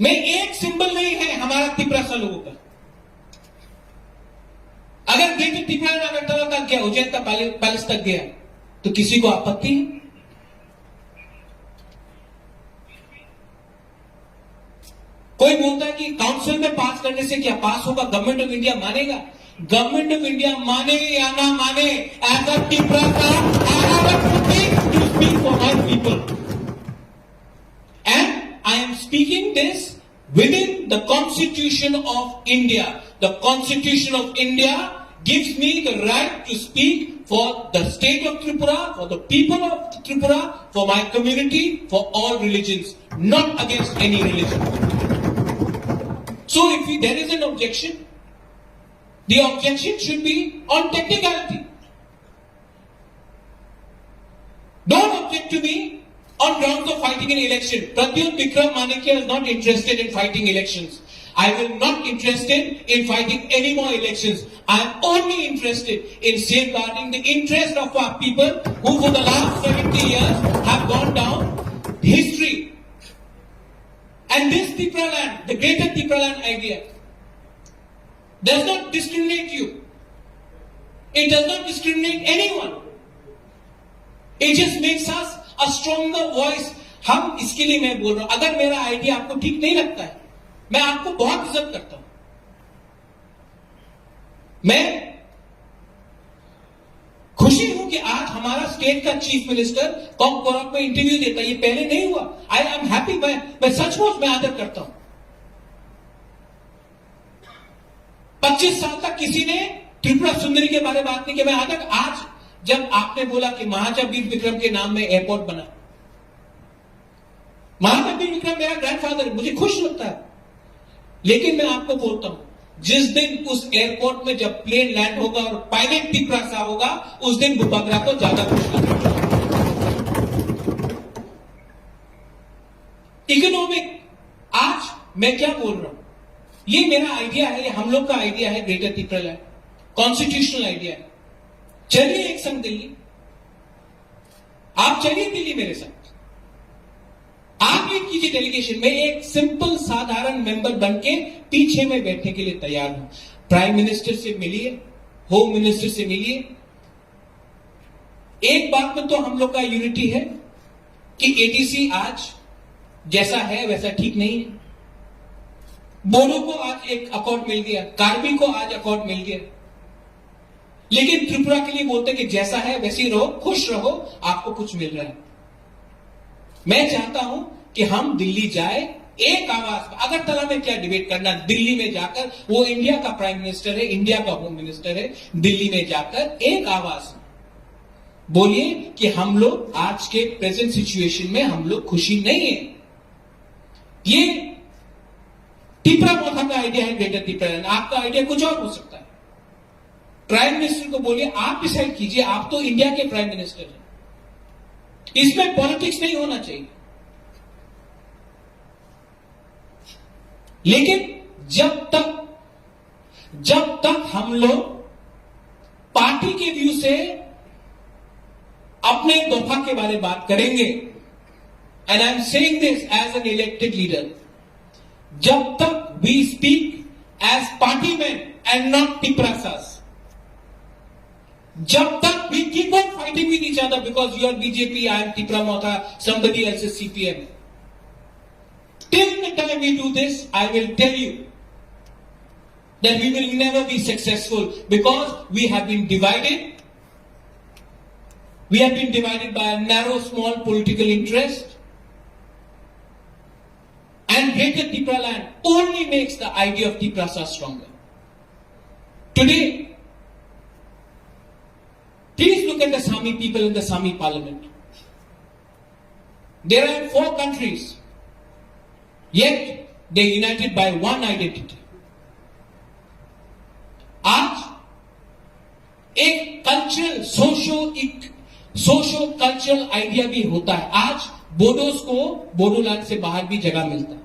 में एक सिंबल नहीं है हमारा त्रिपुरा लोगों का। अगर ग्रेटर त्रिपुरा अगरतला तक गया, उज्जैन का पैलेस तक गया, तो किसी को आपत्ति है? कोई बोलता है कि काउंसिल में पास करने से क्या पास होगा? गवर्नमेंट ऑफ इंडिया मानेगा? गवर्नमेंट ऑफ इंडिया माने या ना माने, एज अ त्रिपुरा का I have a duty to speak for my people, and I am speaking this within the Constitution of India. The Constitution of India gives me the right to speak for the state of Tripura, for the people of Tripura, for my community, for all religions, not against any religion. So if there is an objection, the objection should be on technicality. Don't object to me on grounds of fighting an election. Pradyut Vikram Manikya is not interested in fighting elections. I will not interested in fighting any more elections. I am only interested in safeguarding the interest of our people who for the last 70 years have gone down history. And this Tripura land, the greater Tripura land idea, does not discriminate you. It does not discriminate anyone. It just makes us a stronger voice. हम इसके लिए मैं बोल रहा हूं, अगर मेरा idea आपको ठीक नहीं लगता है, मैं आपको बहुत इज्जत करता हूं, मैं खुशी हूं कि आज हमारा स्टेट का चीफ मिनिस्टर कॉर्पोरेट में इंटरव्यू देता है। ये पहले नहीं हुआ। I am happy. मैं सचमुच में आदर करता हूं। 25 साल तक किसी ने त्रिपुरा सुंदरी के बारे में बात नहीं की। मैं आदर आज जब आपने बोला कि महाराजा वीर विक्रम के नाम में एयरपोर्ट बना, महाराजा वीर विक्रम मेरा ग्रैंडफादर है, मुझे खुश लगता है। लेकिन मैं आपको बोलता हूं, जिस दिन उस एयरपोर्ट में जब प्लेन लैंड होगा और पायलट त्रिपुरा सा होगा, उस दिन बुपागरा को ज्यादा खुश लगेगा। इकोनॉमिक, आज मैं क्या बोल रहा हूं, ये मेरा आइडिया है, ये हम लोग का आइडिया है, greater Tripura land constitutional idea है। चलिए एक संग दिल्ली, आप चलिए दिल्ली मेरे साथ, आप लीड कीजिए डेलीगेशन में। एक सिंपल साधारण मेंबर बनके पीछे में बैठने के लिए तैयार हूं। प्राइम मिनिस्टर से मिलिए, होम मिनिस्टर से मिलिए। एक बात में तो हम लोग का यूनिटी है कि एटीसी आज जैसा है वैसा ठीक नहीं है। बोडो को आज एक अकॉर्ड मिल गया, कार्बी को आज अकॉर्ड मिल गया, लेकिन त्रिपुरा के लिए बोलते कि जैसा है वैसे ही रहो, खुश रहो, आपको कुछ मिल रहा है। मैं चाहता हूं कि हम दिल्ली जाए एक आवाज में। अगरतला में क्या डिबेट करना, दिल्ली में जाकर, वो इंडिया का प्राइम मिनिस्टर है, इंडिया का होम मिनिस्टर है, दिल्ली में जाकर एक आवाज में बोलिए कि हम लोग आज के प्रेजेंट सिचुएशन में हम लोग खुशी नहीं है। ये त्रिपुरा मोथा का आइडिया है, ग्रेटर त्रिपुरा। आपका आइडिया कुछ और हो सकता है। प्राइम मिनिस्टर को बोलिए आप डिसाइड कीजिए, आप तो इंडिया के प्राइम मिनिस्टर हैं, इसमें पॉलिटिक्स नहीं होना चाहिए। लेकिन जब तक हम लोग पार्टी के व्यू से अपने दफा के बारे में बात करेंगे, and I am saying this as an elected leader, जब तक we speak as party man and not त्रिपुरासास, जब तक we keep on fighting with each other because you are BJP, I am Tripura Motha, somebody else is CPM. Till the time we do this, I will tell you that we will never be successful because we have been divided. We have been divided by a narrow, small political interest. And greater Tripura land only makes the idea of Tripura stronger. Today, please look at the Sami people in the Sami parliament. There are 4 countries, yet they are united by one identity. आज एक cultural socio cultural idea भी होता है। आज बोडोस को बोडोलैंड से बाहर भी जगह मिलता है।